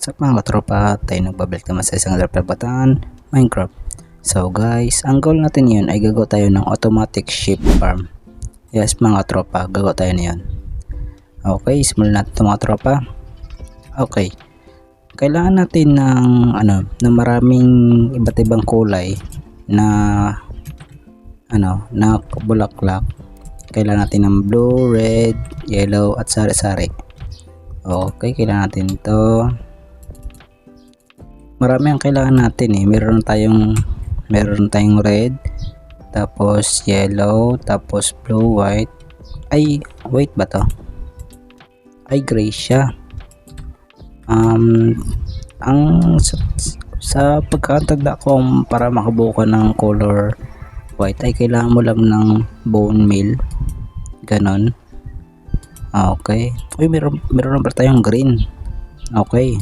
What's up mga katropa, tayo nagbabalik naman sa isang pagbataan, Minecraft. So guys, ang goal natin yun ay gagawa tayo ng automatic sheep farm. Yes mga katropa, gagawa tayo na yun. Okay, simulan natin ito mga katropa. Okay, kailangan natin ng na maraming iba't ibang kulay na na bulaklak. Kailangan natin ng blue, red, yellow at sari-sari. Okay, kailangan natin ito. Marami ang kailangan natin meron tayong red, tapos yellow, tapos blue, white. Ay, wait ba to? Ay, gray siya. Sa pagkatagda ko para makabuo ka ng color white ay kailangan mo lang ng bone meal. Ganon. Okay. Uy, meron na ba tayong green? Okay.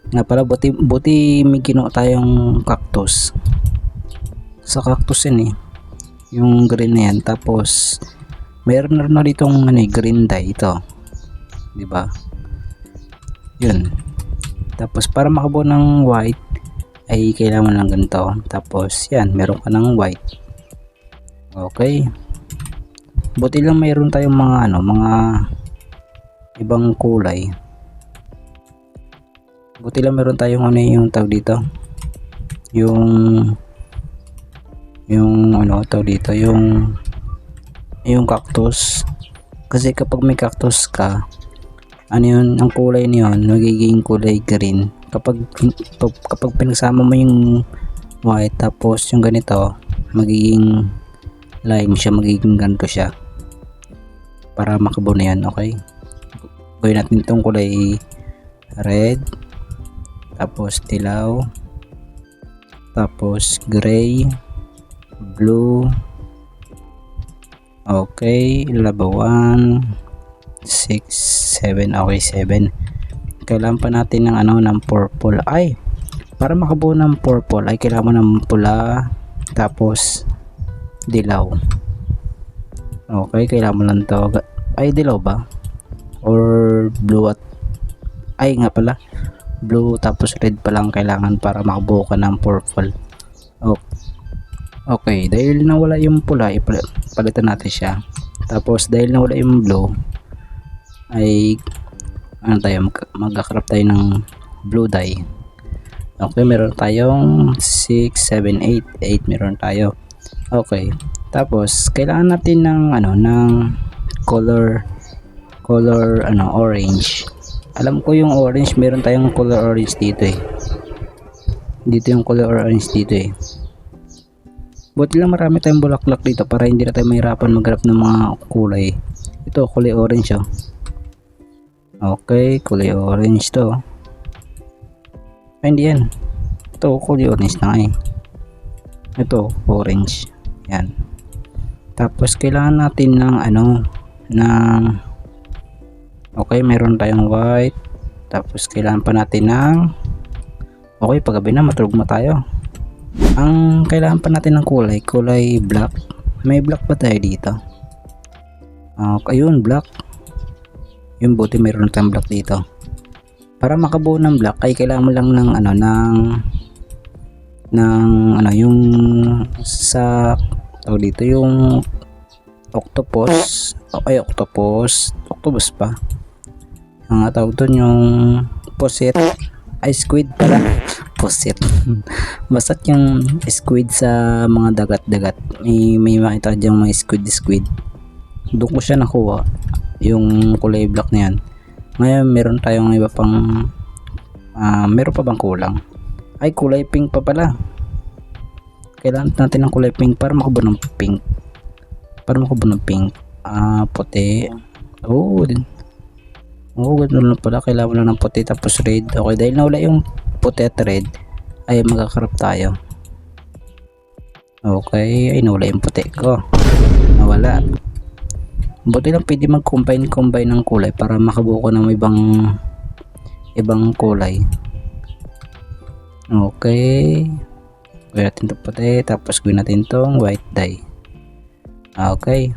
Nga pala, buti may ginawa tayong cactus. Sa cactus yun yung green na yan. Tapos meron na ditong green dye ito, diba? Yun. Tapos para makabuo ng white ay kailangan mo lang ganito. Tapos yan, meron ka ng white. Okay. Buti lang mayroon tayong mga ibang kulay. Buti lang meron tayong yung tawag dito. Yung tawag dito, yung cactus. Kasi kapag may cactus ka, ang kulay niyon magiging kulay green. Kapag pinagsama mo yung white tapos yung ganito, magiging lime siya, magiging ganito siya. Para makabuo na yan, okay? Gawin natin itong kulay red, tapos dilaw, tapos gray, blue. Okay, level 1, 6, 7. Okay, 7. Kailangan pa natin ng purple. Ay, para makabuo ng purple ay kailangan mo ng pula, tapos dilaw. Okay, kailangan mo lang to. Ay, dilaw ba? Or blue at ay nga pala, blue tapos red pa lang kailangan para makabuo ka ng purple. Okay, dahil nawala yung pula, palitan natin siya. Tapos dahil nawala yung blue, ay mag-craft tayo ng blue dye. Okay, meron tayong 6, 7, 8 meron tayo. Okay, tapos kailangan natin ng color orange. Alam ko yung orange, meron tayong color orange dito dito yung color orange dito buti lang marami tayong bulaklak dito para hindi na tayo mahirapan maghanap ng mga kulay. Ito kulay orange okay, kulay orange to. Ay, hindi yan, ito kulay orange na ito orange yan. Tapos kailangan natin ng okay, meron tayong white. Tapos kailangan pa natin ng okay, paggabi na matulog na tayo. Ang kailangan pa natin ng kulay black. May black pa tayo dito. Ayun, black. Yung buti meron tayong black dito. Para makabuo ng black ay kailangan mo lang ng yung sa tawag dito, yung octopus. Okay, octopus pa. Ang tawag doon yung poset. Ay, squid pala. Poset. Basta yung squid sa mga dagat-dagat. May makita dyan mga squid. Doon ko siya nakuha. Yung kulay black na yan. Ngayon, meron tayong iba pang meron pa bang kulang? Ay, kulay pink pa pala. Kailangan natin ng kulay pink para makabuo ng pink. Puti. Ganun lang pala. Kailangan mo lang ng puti tapos red. Okay, dahil nawala yung puti at red ay magkakarap tayo. Okay, ay nawala yung puti ko. Nawala. Buti lang pwede mag-combine ng kulay para makabuo ko ng ibang kulay. Okay, gawin natin ito puti, tapos gawin natin itong white dye. Okay,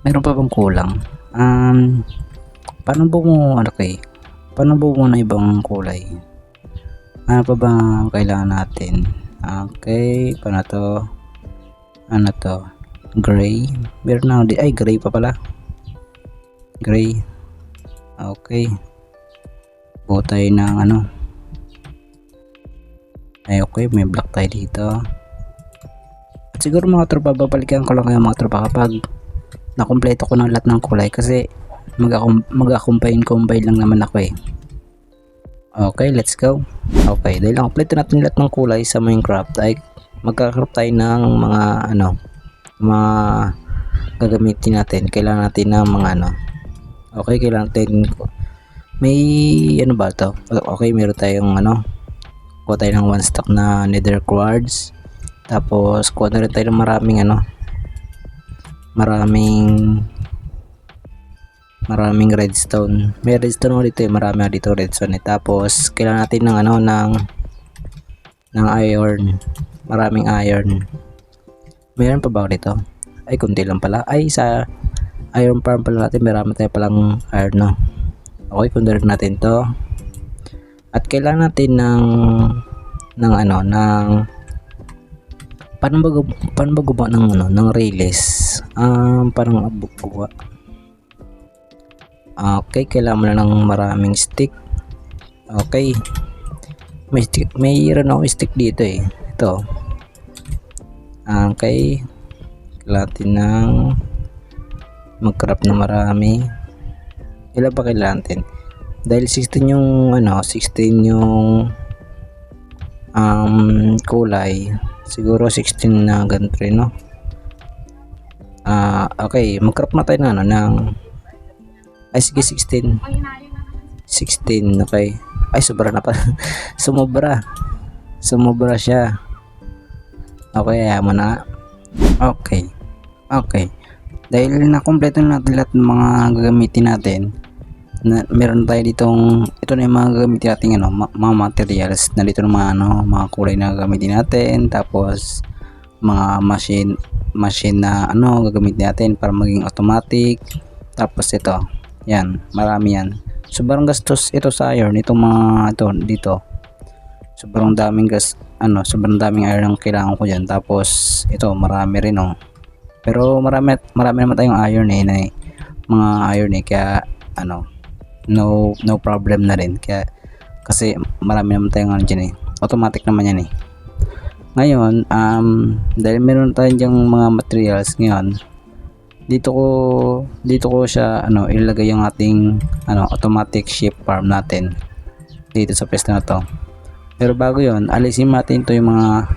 meron pa bang kulang? Paano bumuo Paano buo ng ibang kulay? Ano pa ba ang kailangan natin? Okay, paano to? Ano to? Gray. Meron na di, ay gray pa pala. Gray. Okay. Buo tayo ng ano. Ay okay, may black tayo dito. At siguro mga tropa, babalikan ko lang kayo mga tropa kapag nakumpleto ko ng lahat ng kulay kasi mag-combine lang naman ako eh. Okay, let's go. Okay, dahil nakumpleto natin lahat ng kulay sa Minecraft ay magkakaroon tayo ng mga ano, mga gagamitin natin. Kailangan natin ng mga ano. Okay, kailangan natin may ano ba to? Okay, meron tayong ano, kuha tayo ng 1 stack na nether quartz. Tapos kuha na rin tayo ng maraming ano, maraming redstone. May redstone ulit eh, marami dito redstone eh. Tapos kailangan natin ng ano, ng iron. Maraming iron. Mayroon pa ba dito? Ay kunti lang pala. Ay sa iron farm pala natin, marami tayo palang iron no. Okay, kunti natin to. At kailangan natin ng ano, ng paano ba gumawa ng ano, ng relays. Parang buwa. Okay, kailangan mo na ng maraming stick. Okay. Mayroon akong stick dito eh. Ito. Okay. Kailangan natin ng mag-craft na marami. Ilan pa kailangan natin? Dahil 16 yung ano, 16 yung kulay. Siguro 16 na ganito rin, no? Okay, mag-craft na tayo na ano, ng ay sige 16, okay. Ay sobra na pa. sumobra siya. Okay, ayaw mo na. Okay dahil nakompleto na natin lahat ng mga gagamitin natin na, meron tayo ditong ito na yung mga gagamitin natin ano, mga materials na dito ng mga ano, mga kulay na gagamitin natin. Tapos mga machine na ano gagamitin natin para maging automatic. Tapos ito, yan, marami yan. Sobrang gastos ito sa iron, itong mga ito dito. Sobrang daming sobrang daming iron ang kailangan ko diyan. Tapos ito, marami rin oh. Pero marami naman tayong iron eh, mga iron eh, kaya ano, no problem na rin. Kaya kasi marami naman tayong ano diyan eh. Automatic naman yan eh. Ngayon, dahil meron tayong diyang mga materials ngayon, dito ko siya ano ilagay yung ating ano automatic sheep farm natin dito sa pwesto na to. Pero bago yon, alisin natin to yung mga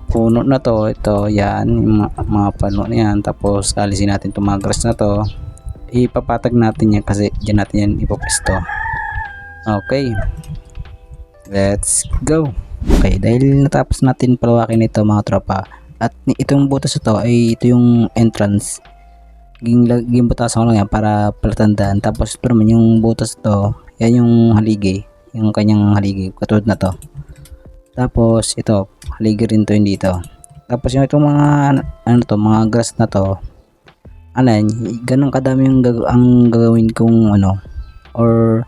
puno na to, ito yan, yung mga puno na yan. Tapos alisin natin itong mga grass na to, ipapatag natin yan kasi dyan natin yan ipapwesto. Okay, let's go. Okay, dahil natapos natin palawakin ito mga tropa, at itong butas ito ay ito yung entrance. Butasan ko lang yan para palatandaan. Tapos ito naman yung butas to, yan yung haligi, yung kanyang haligi katulad na to. Tapos ito haligi rin to yun dito. Tapos yung itong mga ano to, mga grass na to, ano yan, ganun kadami yung ang gagawin kong ano, or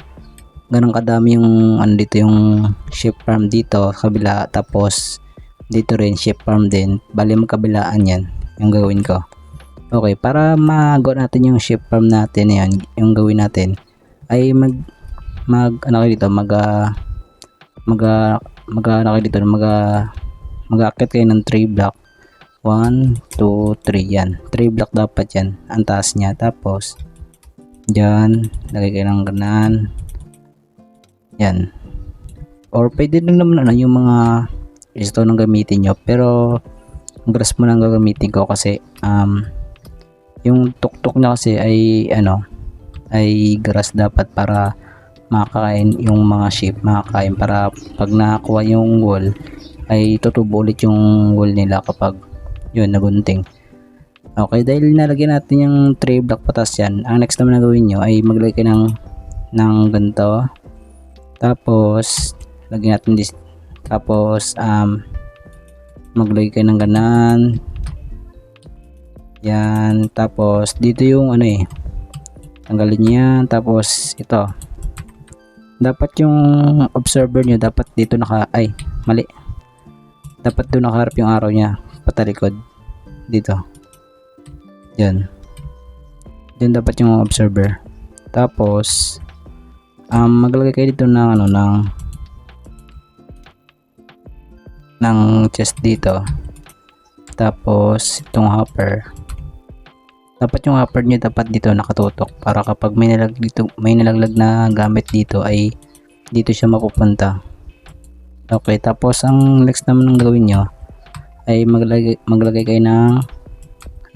ganun kadami yung ano dito, yung sheep farm dito sa kabila. Tapos dito rin sheep farm din, bali magkabilaan yan yung gagawin ko. Okay, para magawa natin yung sheep farm natin yan, yung gawin natin ay mag-aakit kayo ng 3 block. 1, 2, 3 yan. 3 block dapat yan, ang taas niya. Tapos dyan, lagay kayo ng ganan. Yan. Or pwede din naman ano, yung mga stone ang gamitin nyo. Pero grass mo lang gagamitin ko kasi yung tuktok na kasi ay ano, ay grass dapat para makakain yung mga sheep, makakain para pag nakakuha yung wool ay tutubo ulit yung wool nila kapag yun nagunting. Okay, dahil nalagyan natin yung 3 block patas yan, ang next naman na gawin nyo ay maglagay ng ganito. Tapos lagyan natin this, tapos maglagay kayo ng ganan. Yan, tapos dito yung ano eh, tanggalin niya. Tapos ito dapat yung observer nyo dapat dito mali, dapat doon nakaharap yung araw nya patalikod dito, yan, dyan dapat yung observer. Tapos maglagay kayo dito ng ng chest dito. Tapos itong hopper, dapat yung hopper nyo dapat dito nakatutok para kapag may nalaglag na gamit dito ay dito siya mapupunta. Okay, tapos ang next naman ng gawin nyo ay maglagay kayo ng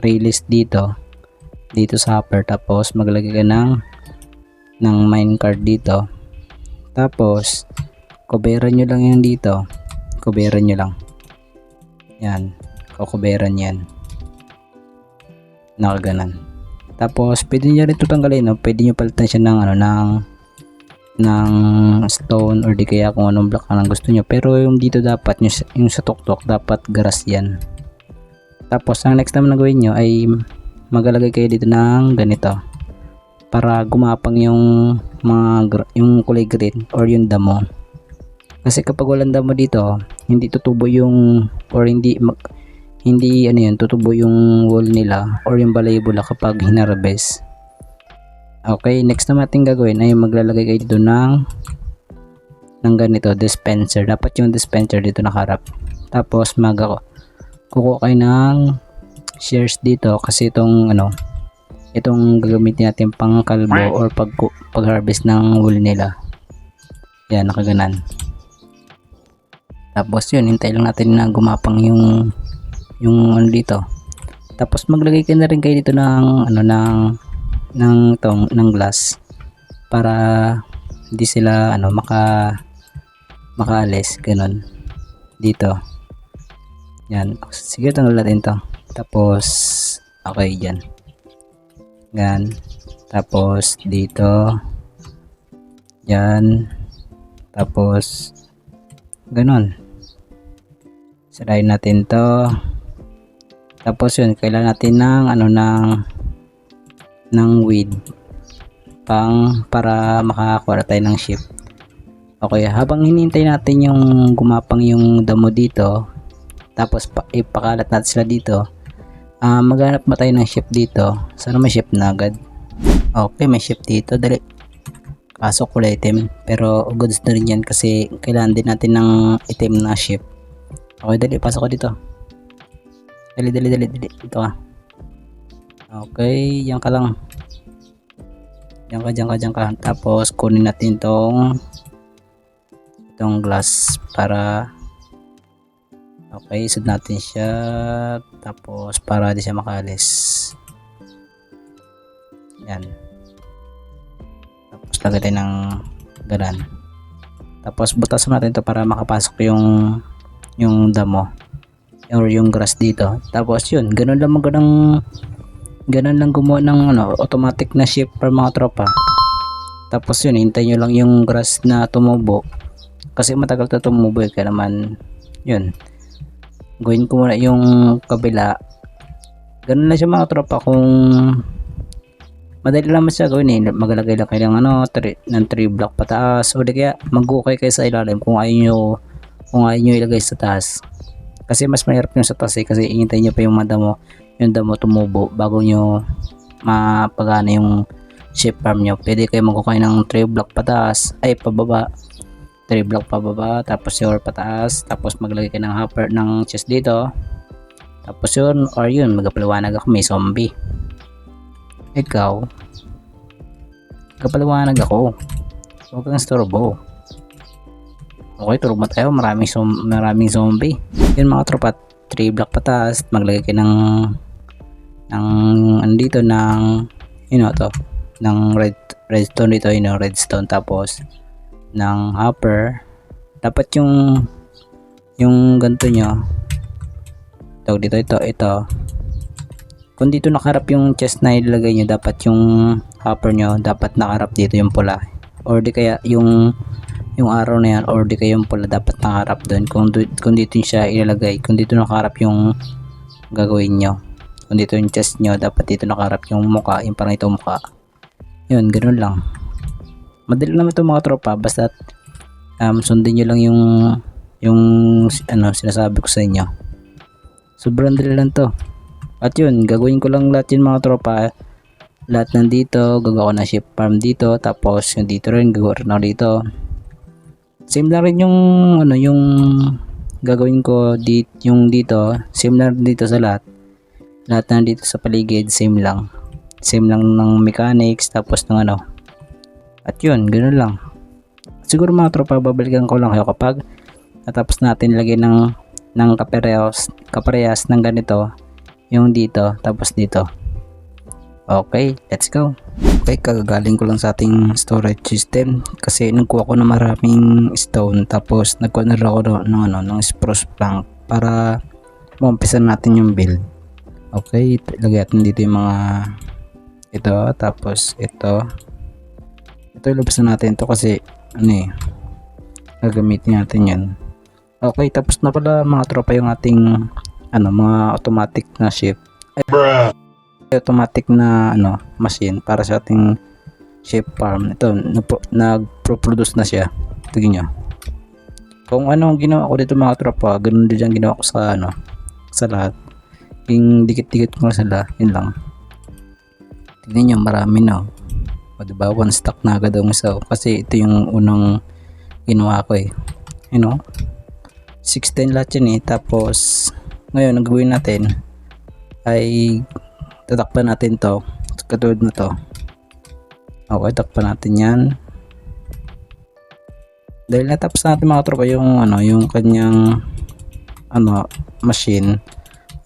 release dito sa hopper. Tapos maglagay kayo ng minecart dito. Tapos coveran nyo lang yan dito, coveran nyo lang yan, kukuberan yan nakaganan. Tapos pwede nyo rin ito tanggalin, no? Pwede nyo palitan siya ng stone or di kaya kung anong block ang gusto nyo, pero yung dito dapat yung sa tuktok dapat grass yan. Tapos ang next naman na gawin nyo ay maglalagay kayo dito ng ganito para gumapang yung yung kulay green or yung damo. Kasi kapag walang damo dito, hindi tutubo yung tutubo yung wall nila or yung balaybula kapag hinarvest. Okay, next na natin gagawin ay maglalagay kayo dito ng ganito, dispenser. Dapat yung dispenser dito nakaharap. Tapos kukuha kayo ng shears dito kasi itong gagamitin natin pang kalbo or pag harvest ng wool nila. Yan, nakaganan. Tapos yun, hintay lang natin na gumapang yung dito. Tapos maglagay ka na rin kayo dito ng glass para hindi sila makaalis, ganun dito. Yan, sige, tanggal natin to. Tapos okay, dyan yan. Tapos dito yan. Tapos ganun, sirain natin to. Tapos yun, kailangan natin ng weed para makakuha tayo ng ship. Okay, habang hinihintay natin yung gumapang yung damo dito, tapos ipakalat natin sila dito, maghanap ba tayo ng ship dito? Sana may ship na agad. Okay, may ship dito, dali. Kaso kulay item, pero goods na rin yan kasi kailangan din natin ng item na ship. Okay, dali, pasok ko dito. Dali, dito ka. Okay, yan ka lang. Diyan ka. Tapos kunin natin itong glass para okay, isod natin siya. Tapos para di siya makaalis. Yan. Tapos lagay tayo ng ganan. Tapos butasan natin ito para makapasok yung damo or yung grass dito. Tapos yun, ganun lang gumawa ng automatic na ship para mga tropa. Tapos yun, hintayin nyo lang yung grass na tumubo kasi matagal na tumubo kaya naman yun, gawin ko muna yung kabila. Ganun lang siya mga tropa. Kung madali lang siya gawin maglagay lang kayo ng 3 block pataas o di kaya mag-ukay kayo sa ilalim kung ayaw nyo ilagay sa taas kasi mas mahirap yung sa taas kasi hintayin nyo pa yung damo tumubo bago nyo mapagana yung sheep farm nyo. Pwede kayo mag-ukay ng 3 block pataas pababa, 3 block pababa, tapos yung pataas, tapos maglagay kayo ng hopper ng chest dito. Tapos yun, magpaliwanag ako, may zombie. Ikaw, kapaliwanag ako, huwag kang storbo. Okay, tulog mo tayo, maraming zombie. Yun mga tropa, 3 block pataas, maglagay kayo ng andito ng ng redstone dito, redstone. Tapos ng hopper, dapat yung ganito nyo tawag dito, ito kung dito nakaharap yung chest na ilalagay nyo, dapat yung hopper nyo dapat nakaharap dito yung pula or di kaya yung arrow na yan or di kaya yung pula dapat nakaharap doon. Kung dito siya ilalagay, kung dito nakaharap yung gagawin nyo, kung dito yung chest nyo, dapat dito nakaharap yung muka, yung parang ito muka. Yun, ganoon lang. Madali naman ito mga tropa, basta sundin nyo lang yung sinasabi ko sa inyo. Sobrang dali lang to. At yun, gagawin ko lang lahat yun mga tropa. Lahat nandito, gagawa ko na ship farm dito, tapos yung dito rin, gagawa rin ako dito. Same lang rin yung yung gagawin ko yung dito, same lang dito sa lahat. Lahat na dito sa paligid, same lang. Same lang ng mechanics, tapos ng At yun, ganoon lang. Siguro mga tropa, babalikan ko lang kayo kapag natapos natin lagyan ng kaparehas ng ganito, yung dito, tapos dito. Okay, let's go. Okay, kagagaling ko lang sa ating storage system kasi nagkuha ko na maraming stone, tapos nagkuha na rin ako ng spruce plank para maumpisan natin yung build. Okay, lagyan natin dito yung mga ito, tapos ito ilabas na natin to kasi gagamitin natin yan. Okay, tapos na pala mga tropa yung ating mga automatic na ship, automatic na machine para sa ating ship farm. Ito, nagpo-produce na siya. Tingnan nyo. Kung anong ginawa ko dito mga tropa, ganun din yung ginawa ko sa sa lahat. Yung dikit-dikit ko sila, yun lang. Tingnan nyo, marami na. O diba, one stack na agad ang isa. Kasi ito yung unang ginawa ko 610 lahat yun Tapos ngayon, ang gagawin natin ay tatakpan natin to katulad na to. Okay, takpan natin yan. Dahil natapos natin mga tropa yung kanyang machine,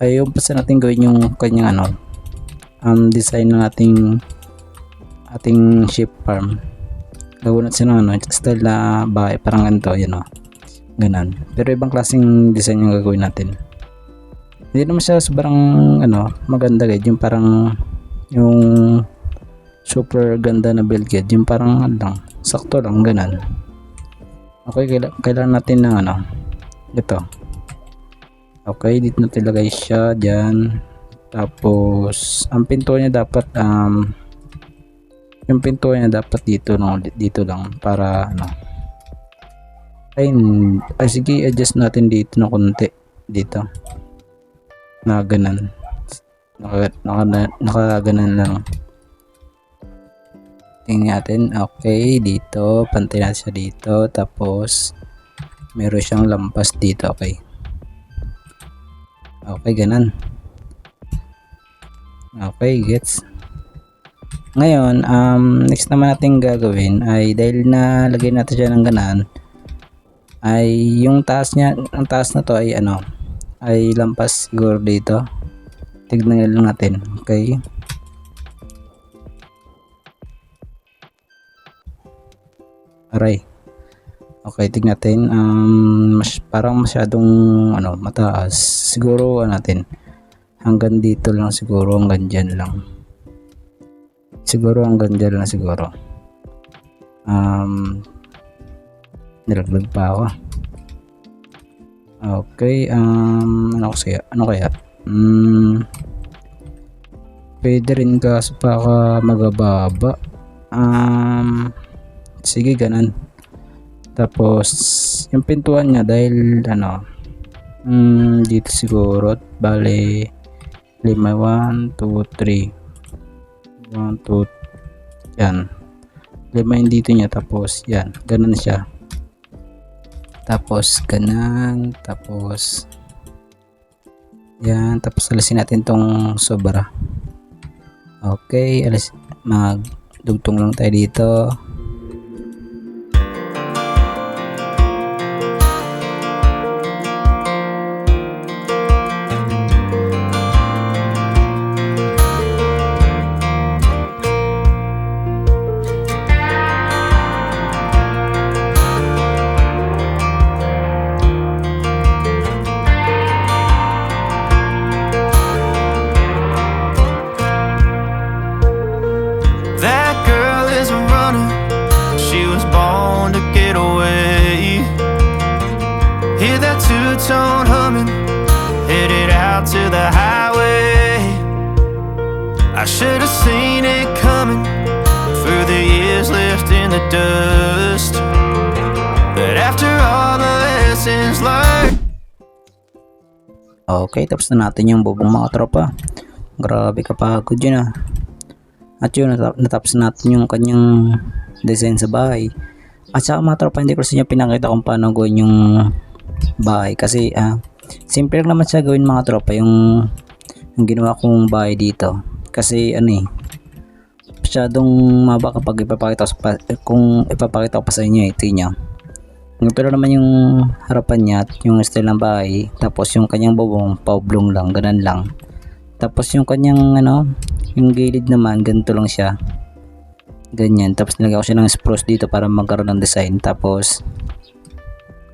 ay umpisa natin gawin yung kanyang design ng ating ship farm. Gawin natin style na bahay, parang ganito, ganon. Pero ibang klaseng design yung gagawin natin. Hindi naman siya sobrang maganda guys, yung parang yung super ganda na build guide, yung parang sakto lang ganon. Okay, kailangan natin ng ito. Okay, dito natin ilagay siya dyan. Tapos ang pinto niya dapat yung pinto niya dapat dito dito lang para ay sige, adjust natin dito na konti dito na ganan, nakaganan lang. Tingnan natin. Okay, dito pantay natin siya dito, tapos meron siyang lampas dito. Okay, ganan. Okay, gets. Ngayon, next naman natin gagawin ay, dahil na lagay natin siya ng ganan, ay yung taas niya, ang taas na to ay ay lampas siguro dito. Tignan lang natin. Okay, aray. Okay, tignan natin. Parang masyadong mataas. Siguro natin hanggang dito lang siguro, hanggang dyan lang. Siguro hanggang dyan lang siguro. Nilaglag pa ako. Okay, ano kaya? Pwede rin kaso pa magababa. Sige, ganan. Tapos yung pintuan niya, dahil dito siguro, bale 5, 1, 2, 3 1, 2, yan 5 yung dito niya, tapos yan, ganan siya. Tapos ganan, tapos yan, tapos alisin natin tong sobra. Okay, magdugtong lang tayo dito. Two-tone humming, headed out to the highway. I should have seen it coming through the years left in in the dust. But after all the lessons learned. Okay, tapos na natin yung bubong mga tropa. Grabe kapagod yun ah. At yun, natapos natin yung kanyang design sa bahay. At saka mga tropa, hindi ko sa inyo pinakita kung paano gawin yung bahay. Kasi simple lang naman siya gawin mga tropa yung ginawa kong bahay dito. Kasi masyadong maba kapag ipapakita ko pa sa inyo ito nyo. Pero naman yung harapan niya at yung style ng bahay, tapos yung kanyang bubong paublong lang, ganun lang. Tapos yung kanyang yung gilid naman ganito lang siya, ganyan. Tapos nilagay ko siya ng spruce dito para magkaroon ng design. Tapos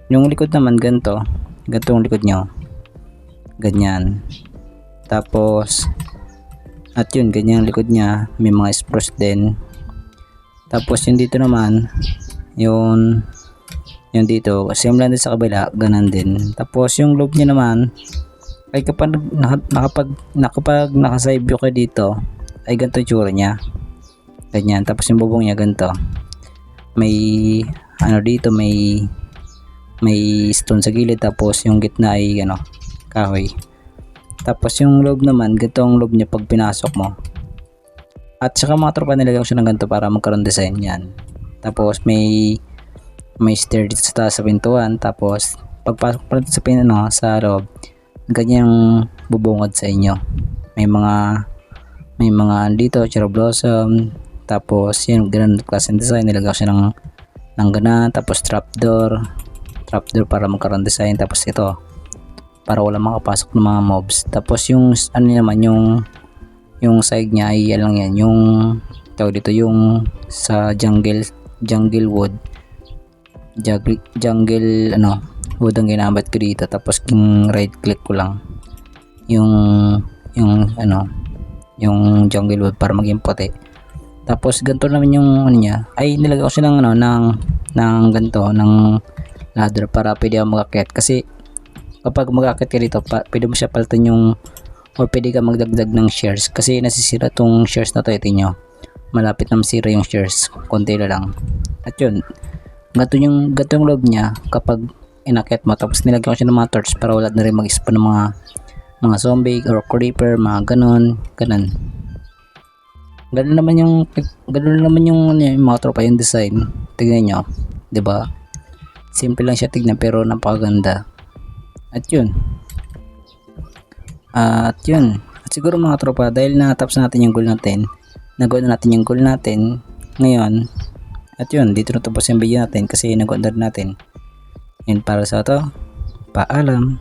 yung likod naman ganito yung likod nyo, ganyan. Tapos at yun, ganyan ang likod niya, may mga spruce din. Tapos yung dito naman, yung dito, same lang din sa kabila, ganun din. Tapos yung loob niya naman, ay kapag naka-side view ka dito, ay ganito yung tsura niya. Ganyan. Tapos yung bubong niya ganito. May dito, may stone sa gilid, tapos yung gitna ay kahoy. Tapos yung loob naman, ganito ang loob niya pag pinasok mo. At saka mga tropa, nilagay ko siya ng ganito para magkaroon design yan. Tapos may stair dito sa taas sa pintuan. Tapos pagpasok pa sa sa loob, ganyan yung bubungad sa inyo. May mga dito, cherry blossom. Tapos yun, ganun klaseng design. Nilagay ko siya ng ganan. Tapos trapdoor para magkaroon design. Tapos ito, para wala makapasok ng mga mobs. Tapos yung naman yung side niya ay lang yan, yung tawag dito, yung sa jungle wood, wood ang ginamit ko dito. Tapos right click ko lang yung jungle wood para maging puti. Tapos ganito naman yung niya, ay nilagay ko siya ng ganito, ng ladder para pwede ako mag-akyat. Kasi kapag mag-akyat ka dito, pwede mo siya palitan or pwede ka magdagdag ng shares. Kasi nasisira tong shares na to, ito nyo, malapit na masira yung shares, konti lang. At yun, gato yung loob niya kapag inakyat mo. Tapos nilagyan ko siya ng mga torch para wala na rin mag-spawn ng mga zombie or creeper, mga ganun. Ganun naman yung mga tropa, yung design. Tignan nyo, 'di ba? Simple lang siya tignan pero napakaganda. At yun, at siguro mga tropa, dahil natapos natin yung goal natin, nagawa na natin yung goal natin ngayon. At yun, dito na tapos yung video natin kasi nagawa na natin. Yun, para sa to, paalam.